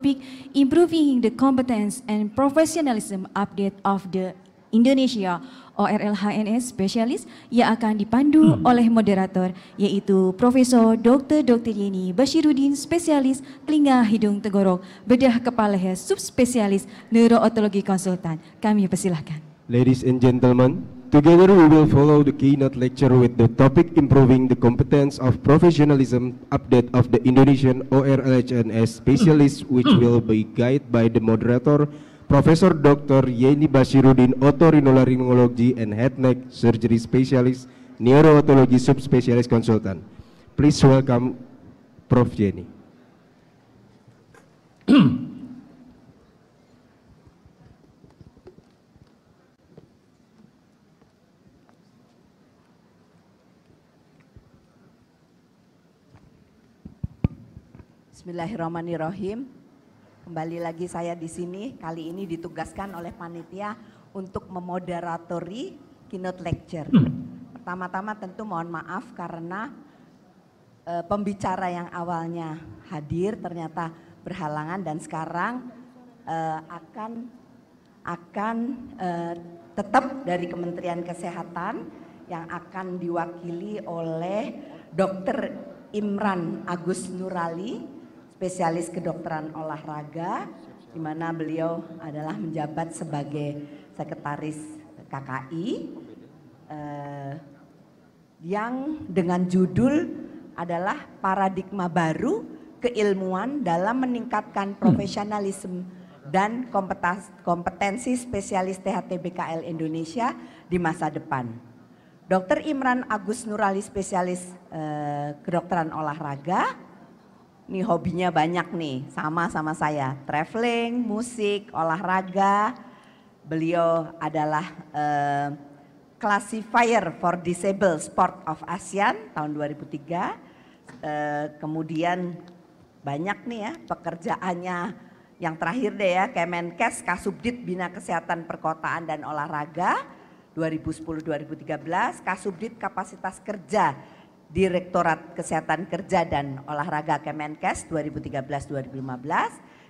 topik Improving the Competence and Professionalism Update of the Indonesia ORL-HNS Specialist yang akan dipandu oleh moderator yaitu Profesor Dr. Yeni Basirudin Spesialis Telinga Hidung Tenggorok Bedah Kepala Subspesialis Neurootologi Konsultan. Kami persilahkan. Ladies and gentlemen, together we will follow the keynote lecture with the topic Improving the Competence of Professionalism Update of the Indonesian ORL-HNS Specialist, which will be guided by the moderator Profesor Dr. Yeni Basirudin, Otorhinolaryngology and Head Neck Surgery Specialist, Neurootology Subspecialist Consultant. Please welcome Prof. Yeni. Bismillahirrahmanirrahim. Kembali lagi saya di sini, kali ini ditugaskan oleh panitia untuk memoderatori keynote lecture. Pertama-tama tentu mohon maaf karena pembicara yang awalnya hadir ternyata berhalangan dan sekarang akan tetap dari Kementerian Kesehatan yang akan diwakili oleh Dr. Imran Agus Nurali, spesialis kedokteran olahraga, di mana beliau adalah menjabat sebagai sekretaris KKI yang dengan judul adalah paradigma baru keilmuan dalam meningkatkan profesionalisme dan kompetensi spesialis THT BKL Indonesia di masa depan. Dr. Imran Agus Nurali, spesialis kedokteran olahraga. Nih hobinya banyak nih, sama saya, traveling, musik, olahraga. Beliau adalah Classifier for Disabled Sport of ASEAN tahun 2003. Kemudian banyak nih ya pekerjaannya, yang terakhir deh ya, Kemenkes Kasubdit Bina Kesehatan Perkotaan dan Olahraga 2010-2013, Kasubdit Kapasitas Kerja Direktorat Kesehatan Kerja dan Olahraga Kemenkes 2013-2015,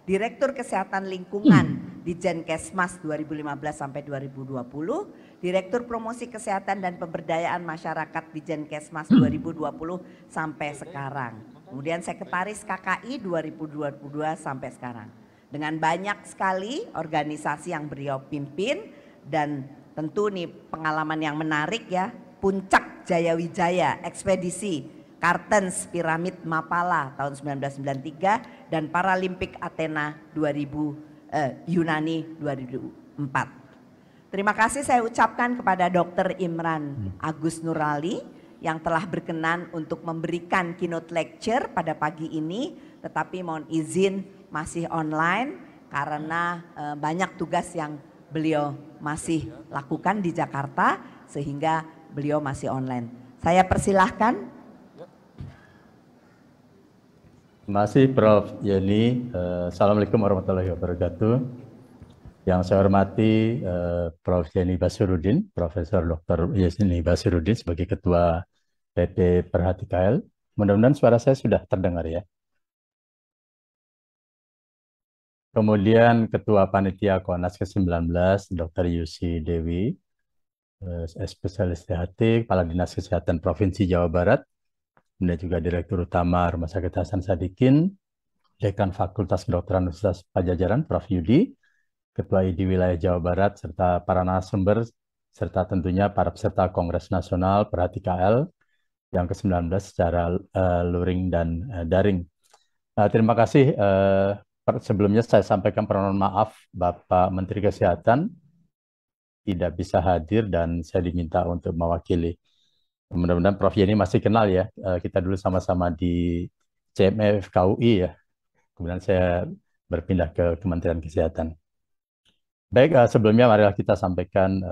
Direktur Kesehatan Lingkungan di Jenkesmas 2015 sampai 2020, Direktur Promosi Kesehatan dan Pemberdayaan Masyarakat di Jenkesmas 2020 sampai sekarang. Kemudian Sekretaris KKI 2022 sampai sekarang. Dengan banyak sekali organisasi yang beliau pimpin dan tentu nih pengalaman yang menarik ya. Puncak Jayawijaya, Ekspedisi Kartens Piramid Mapala tahun 1993 dan Paralimpik Athena 2000 Yunani 2004. Terima kasih saya ucapkan kepada Dr. Imran Agus Nurali yang telah berkenan untuk memberikan keynote lecture pada pagi ini, tetapi mohon izin masih online karena banyak tugas yang beliau masih lakukan di Jakarta sehingga beliau masih online. Saya persilahkan. Terima kasih Prof. Yeni. Assalamualaikum warahmatullahi wabarakatuh. Yang saya hormati Prof. Yeni Basirudin, Profesor Dr. Yeni Basirudin sebagai Ketua PP Perhati KL. Mudah-mudahan suara saya sudah terdengar ya. Kemudian Ketua Panitia Konas ke-19 Dr. Yusi Dewi, spesialis THT, Kepala Dinas Kesehatan Provinsi Jawa Barat, dan juga Direktur Utama Rumah Sakit Hasan Sadikin, Dekan Fakultas Kedokteran Universitas Padjadjaran, Prof. Yudi, Ketua ID Wilayah Jawa Barat, serta para narasumber, serta tentunya para peserta Kongres Nasional Perhati KL yang ke-19 secara luring dan daring. Terima kasih. Sebelumnya saya sampaikan permohonan maaf Bapak Menteri Kesehatan tidak bisa hadir dan saya diminta untuk mewakili. Mudah-mudahan Prof. Yeni masih kenal ya, kita dulu sama-sama di CMF KUI ya, kemudian saya berpindah ke Kementerian Kesehatan. Baik, sebelumnya marilah kita sampaikan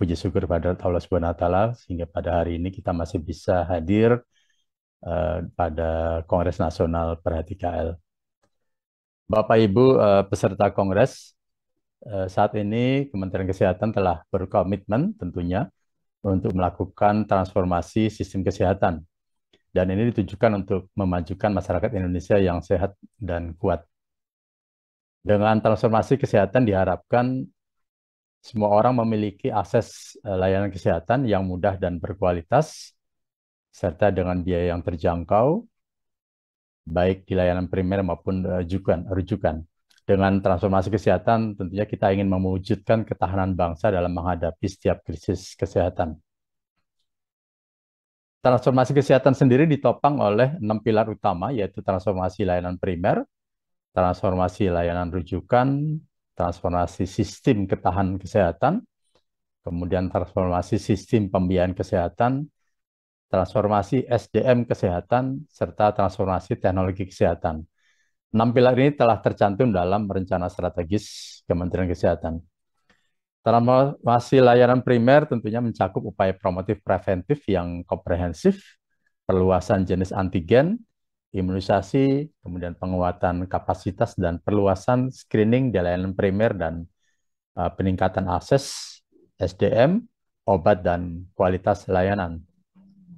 puji syukur kepada Allah Subhanahu wa Ta'ala sehingga pada hari ini kita masih bisa hadir pada Kongres Nasional Perhati KL. Bapak Ibu peserta Kongres, saat ini Kementerian Kesehatan telah berkomitmen tentunya untuk melakukan transformasi sistem kesehatan. Dan ini ditujukan untuk memajukan masyarakat Indonesia yang sehat dan kuat. Dengan transformasi kesehatan diharapkan semua orang memiliki akses layanan kesehatan yang mudah dan berkualitas, serta dengan biaya yang terjangkau, baik di layanan primer maupun rujukan. Dengan transformasi kesehatan, tentunya kita ingin mewujudkan ketahanan bangsa dalam menghadapi setiap krisis kesehatan. Transformasi kesehatan sendiri ditopang oleh 6 pilar utama, yaitu transformasi layanan primer, transformasi layanan rujukan, transformasi sistem ketahanan kesehatan, kemudian transformasi sistem pembiayaan kesehatan, transformasi SDM kesehatan, serta transformasi teknologi kesehatan. 6 pilar ini telah tercantum dalam rencana strategis Kementerian Kesehatan. Transformasi layanan primer tentunya mencakup upaya promotif preventif yang komprehensif, perluasan jenis antigen, imunisasi, kemudian penguatan kapasitas dan perluasan screening di layanan primer dan peningkatan akses SDM, obat dan kualitas layanan,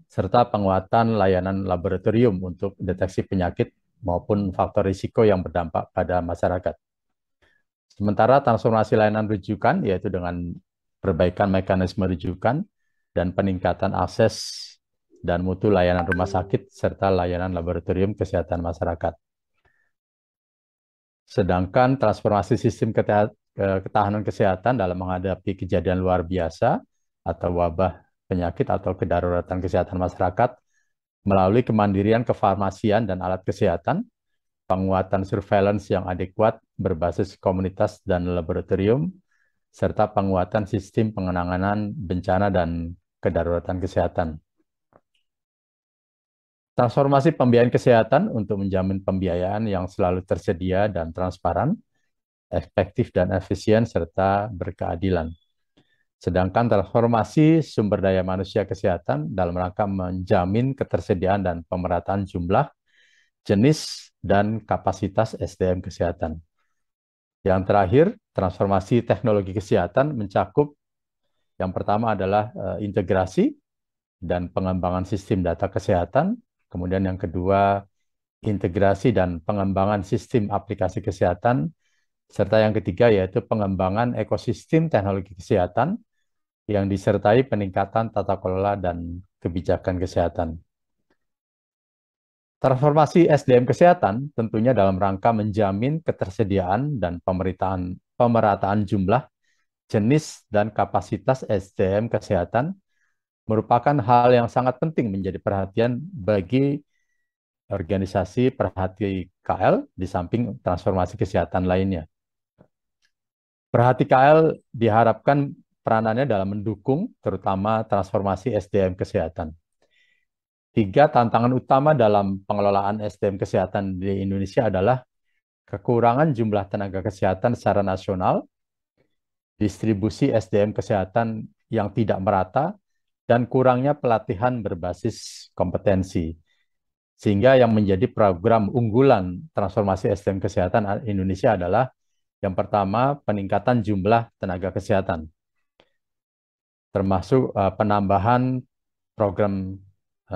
serta penguatan layanan laboratorium untuk deteksi penyakit maupun faktor risiko yang berdampak pada masyarakat. Sementara transformasi layanan rujukan, yaitu dengan perbaikan mekanisme rujukan dan peningkatan akses dan mutu layanan rumah sakit serta layanan laboratorium kesehatan masyarakat. Sedangkan transformasi sistem ketahanan kesehatan dalam menghadapi kejadian luar biasa atau wabah penyakit atau kedaruratan kesehatan masyarakat melalui kemandirian kefarmasian dan alat kesehatan, penguatan surveillance yang adekuat berbasis komunitas dan laboratorium, serta penguatan sistem pengenanganan bencana dan kedaruratan kesehatan. Transformasi pembiayaan kesehatan untuk menjamin pembiayaan yang selalu tersedia dan transparan, efektif dan efisien, serta berkeadilan. Sedangkan transformasi sumber daya manusia kesehatan dalam rangka menjamin ketersediaan dan pemerataan jumlah, jenis, dan kapasitas SDM kesehatan. Yang terakhir, transformasi teknologi kesehatan mencakup yang pertama adalah integrasi dan pengembangan sistem data kesehatan, kemudian yang kedua integrasi dan pengembangan sistem aplikasi kesehatan, serta yang ketiga yaitu pengembangan ekosistem teknologi kesehatan yang disertai peningkatan tata kelola dan kebijakan kesehatan. Transformasi SDM kesehatan tentunya dalam rangka menjamin ketersediaan dan pemerataan jumlah, jenis, dan kapasitas SDM kesehatan merupakan hal yang sangat penting menjadi perhatian bagi organisasi perhati KL di samping transformasi kesehatan lainnya. Perhati KL diharapkan peranannya dalam mendukung terutama transformasi SDM kesehatan. 3 tantangan utama dalam pengelolaan SDM kesehatan di Indonesia adalah kekurangan jumlah tenaga kesehatan secara nasional, distribusi SDM kesehatan yang tidak merata, dan kurangnya pelatihan berbasis kompetensi. Sehingga yang menjadi program unggulan transformasi SDM kesehatan Indonesia adalah yang pertama, peningkatan jumlah tenaga kesehatan, termasuk penambahan program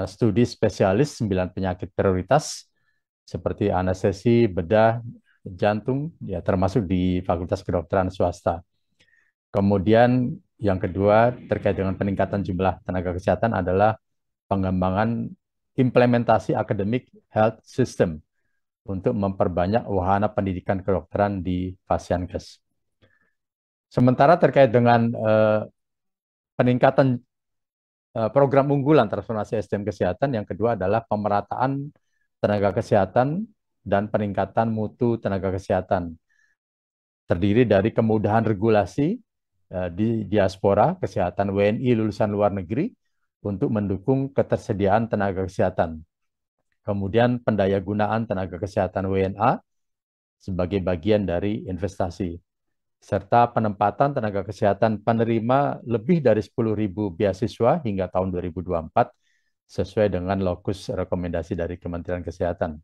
studi spesialis 9 penyakit prioritas seperti anestesi, bedah, jantung, ya termasuk di Fakultas Kedokteran swasta. Kemudian yang kedua terkait dengan peningkatan jumlah tenaga kesehatan adalah pengembangan implementasi akademik health system untuk memperbanyak wahana pendidikan kedokteran di Fasiankes. Sementara terkait dengan peningkatan program unggulan transformasi SDM kesehatan, yang kedua adalah pemerataan tenaga kesehatan dan peningkatan mutu tenaga kesehatan. Terdiri dari kemudahan regulasi di diaspora kesehatan WNI lulusan luar negeri untuk mendukung ketersediaan tenaga kesehatan. Kemudian pendayagunaan tenaga kesehatan WNA sebagai bagian dari investasi, serta penempatan tenaga kesehatan penerima lebih dari 10.000 beasiswa hingga tahun 2024 sesuai dengan lokus rekomendasi dari Kementerian Kesehatan.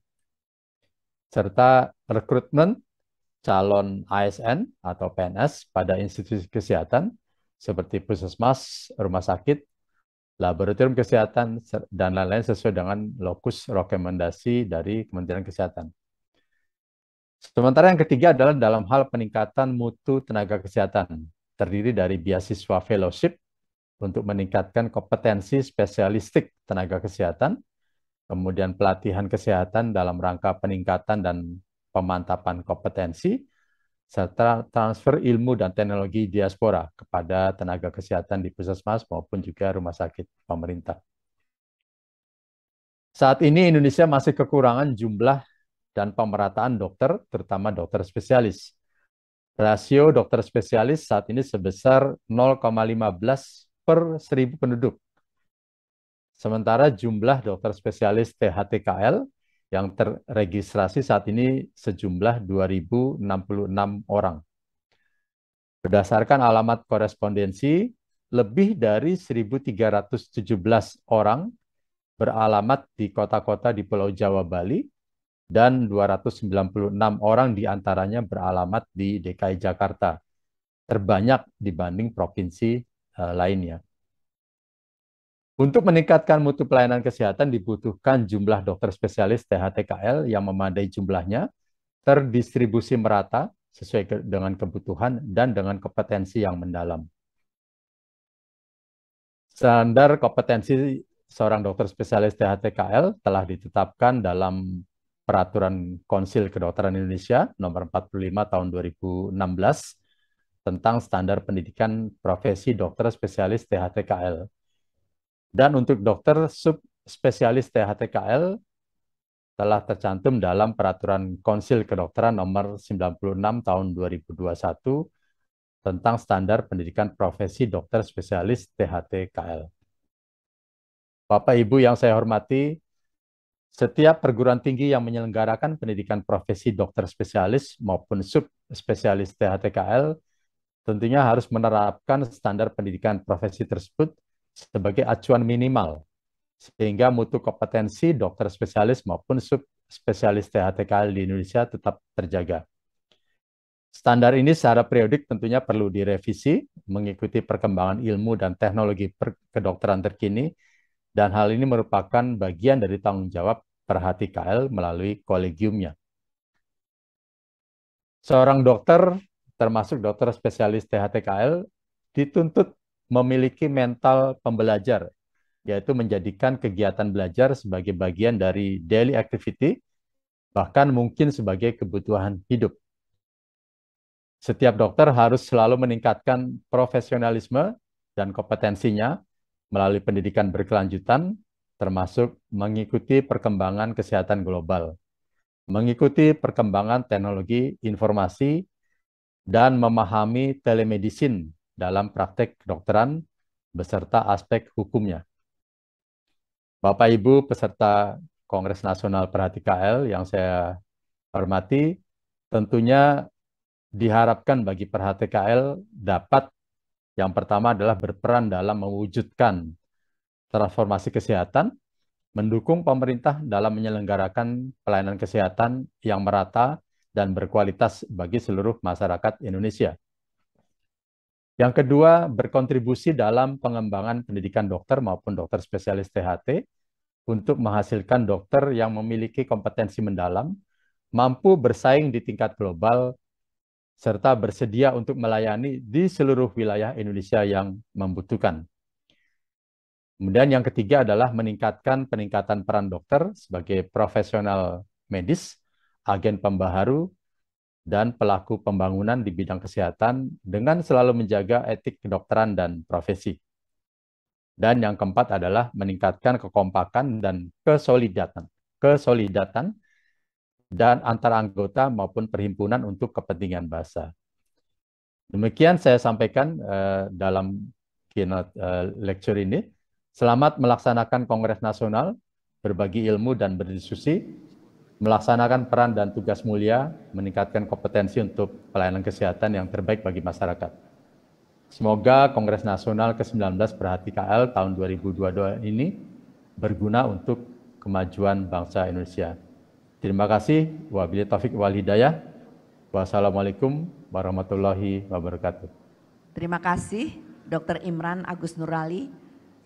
Serta rekrutmen calon ASN atau PNS pada institusi kesehatan seperti puskesmas, rumah sakit, laboratorium kesehatan, dan lain-lain sesuai dengan lokus rekomendasi dari Kementerian Kesehatan. Sementara yang ketiga adalah dalam hal peningkatan mutu tenaga kesehatan, terdiri dari beasiswa fellowship untuk meningkatkan kompetensi spesialistik tenaga kesehatan, kemudian pelatihan kesehatan dalam rangka peningkatan dan pemantapan kompetensi, serta transfer ilmu dan teknologi diaspora kepada tenaga kesehatan di puskesmas maupun juga rumah sakit pemerintah. Saat ini Indonesia masih kekurangan jumlah dan pemerataan dokter, terutama dokter spesialis. Rasio dokter spesialis saat ini sebesar 0,15 per 1000 penduduk. Sementara jumlah dokter spesialis THTKL yang terregistrasi saat ini sejumlah 2.066 orang. Berdasarkan alamat korespondensi, lebih dari 1.317 orang beralamat di kota-kota di Pulau Jawa, Bali, dan 296 orang diantaranya beralamat di DKI Jakarta, terbanyak dibanding provinsi lainnya. Untuk meningkatkan mutu pelayanan kesehatan dibutuhkan jumlah dokter spesialis THTKL yang memadai jumlahnya, terdistribusi merata sesuai dengan kebutuhan dan dengan kompetensi yang mendalam. Standar kompetensi seorang dokter spesialis THTKL telah ditetapkan dalam Peraturan Konsil Kedokteran Indonesia Nomor 45 Tahun 2016 tentang standar pendidikan profesi dokter spesialis THTKL. Dan untuk dokter subspesialis THTKL telah tercantum dalam Peraturan Konsil Kedokteran Nomor 96 Tahun 2021 tentang standar pendidikan profesi dokter spesialis THTKL. Bapak Ibu yang saya hormati, setiap perguruan tinggi yang menyelenggarakan pendidikan profesi dokter spesialis maupun subspesialis THTKL tentunya harus menerapkan standar pendidikan profesi tersebut sebagai acuan minimal, sehingga mutu kompetensi dokter spesialis maupun subspesialis THTKL di Indonesia tetap terjaga. Standar ini secara periodik tentunya perlu direvisi, mengikuti perkembangan ilmu dan teknologi kedokteran terkini, dan hal ini merupakan bagian dari tanggung jawab PerHTKL melalui kolegiumnya. Seorang dokter, termasuk dokter spesialis THTKL, dituntut memiliki mental pembelajar, yaitu menjadikan kegiatan belajar sebagai bagian dari daily activity, bahkan mungkin sebagai kebutuhan hidup. Setiap dokter harus selalu meningkatkan profesionalisme dan kompetensinya melalui pendidikan berkelanjutan, termasuk mengikuti perkembangan kesehatan global, mengikuti perkembangan teknologi informasi, dan memahami telemedicine dalam praktek kedokteran beserta aspek hukumnya. Bapak Ibu peserta Kongres Nasional PerHTKL yang saya hormati, tentunya diharapkan bagi PerHTKL dapat yang pertama adalah berperan dalam mewujudkan transformasi kesehatan, mendukung pemerintah dalam menyelenggarakan pelayanan kesehatan yang merata dan berkualitas bagi seluruh masyarakat Indonesia. Yang kedua, berkontribusi dalam pengembangan pendidikan dokter maupun dokter spesialis THT untuk menghasilkan dokter yang memiliki kompetensi mendalam, mampu bersaing di tingkat global, serta bersedia untuk melayani di seluruh wilayah Indonesia yang membutuhkan. Kemudian yang ketiga adalah meningkatkan peran dokter sebagai profesional medis, agen pembaharu, dan pelaku pembangunan di bidang kesehatan dengan selalu menjaga etik kedokteran dan profesi. Dan yang keempat adalah meningkatkan kekompakan dan kesolidatan dan antara anggota maupun perhimpunan untuk kepentingan bangsa. Demikian saya sampaikan dalam keynote lecture ini. Selamat melaksanakan Kongres Nasional, berbagi ilmu dan berdiskusi, melaksanakan peran dan tugas mulia, meningkatkan kompetensi untuk pelayanan kesehatan yang terbaik bagi masyarakat. Semoga Kongres Nasional ke-19 PerHTKL tahun 2022 ini berguna untuk kemajuan bangsa Indonesia. Terima kasih. Wabillahi taufiq wal hidayah. Wassalamualaikum warahmatullahi wabarakatuh. Terima kasih Dr. Imran Agus Nurali,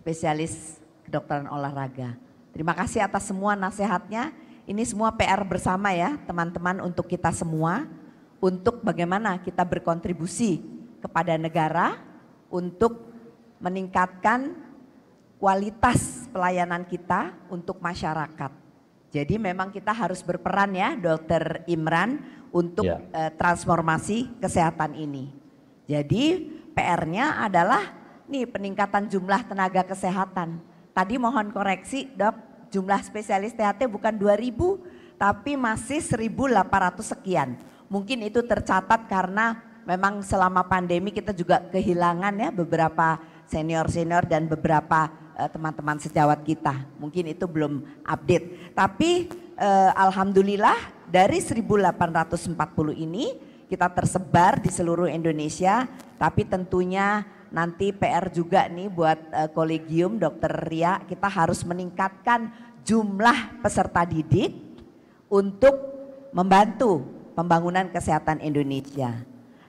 spesialis kedokteran olahraga. Terima kasih atas semua nasihatnya ini semua PR bersama ya teman-teman untuk kita semua, untuk bagaimana kita berkontribusi kepada negara untuk meningkatkan kualitas pelayanan kita untuk masyarakat. Jadi memang kita harus berperan ya Dr. Imran untuk transformasi kesehatan ini. Jadi PR-nya adalah nih peningkatan jumlah tenaga kesehatan. Tadi mohon koreksi Dok, jumlah spesialis THT bukan 2.000 tapi masih 1.800 sekian. Mungkin itu tercatat karena memang selama pandemi kita juga kehilangan ya beberapa senior-senior dan beberapa teman-teman sejawat kita. Mungkin itu belum update. Tapi alhamdulillah dari 1.840 ini kita tersebar di seluruh Indonesia, tapi tentunya nanti PR juga nih buat kolegium Dr. Ria, kita harus meningkatkan jumlah peserta didik untuk membantu pembangunan kesehatan Indonesia.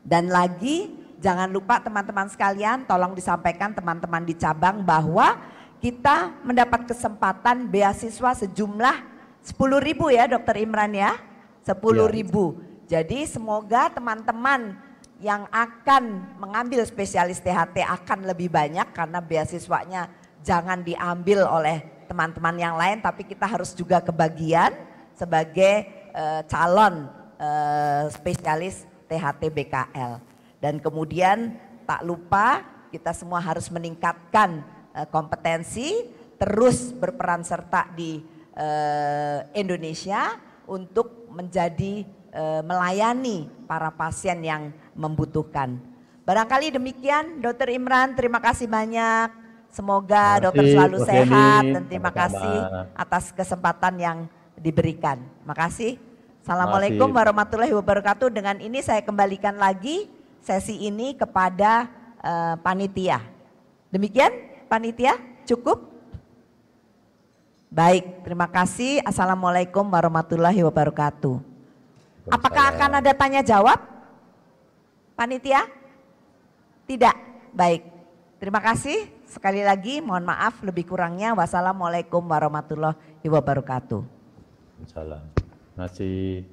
Dan lagi jangan lupa teman-teman sekalian, tolong disampaikan teman-teman di cabang bahwa kita mendapat kesempatan beasiswa sejumlah 10.000 ya Dr. Imran ya, 10.000. Jadi semoga teman-teman yang akan mengambil spesialis THT akan lebih banyak karena beasiswanya jangan diambil oleh teman-teman yang lain, tapi kita harus juga kebagian sebagai calon spesialis THT BKL. Dan kemudian tak lupa kita semua harus meningkatkan kompetensi, terus berperan serta di Indonesia untuk menjadi melayani para pasien yang membutuhkan. Barangkali demikian Dr. Imran, terima kasih banyak. Semoga dokter selalu sehat dan terima kasih atas kesempatan yang diberikan. Makasih. Assalamualaikum warahmatullahi wabarakatuh. Dengan ini saya kembalikan lagi sesi ini kepada panitia. Demikian panitia, cukup? Baik, terima kasih. Assalamualaikum warahmatullahi wabarakatuh. Apakah akan ada tanya jawab? Panitia? Tidak. Baik. Terima kasih. Sekali lagi mohon maaf lebih kurangnya. Wassalamualaikum warahmatullahi wabarakatuh. Salam. Masih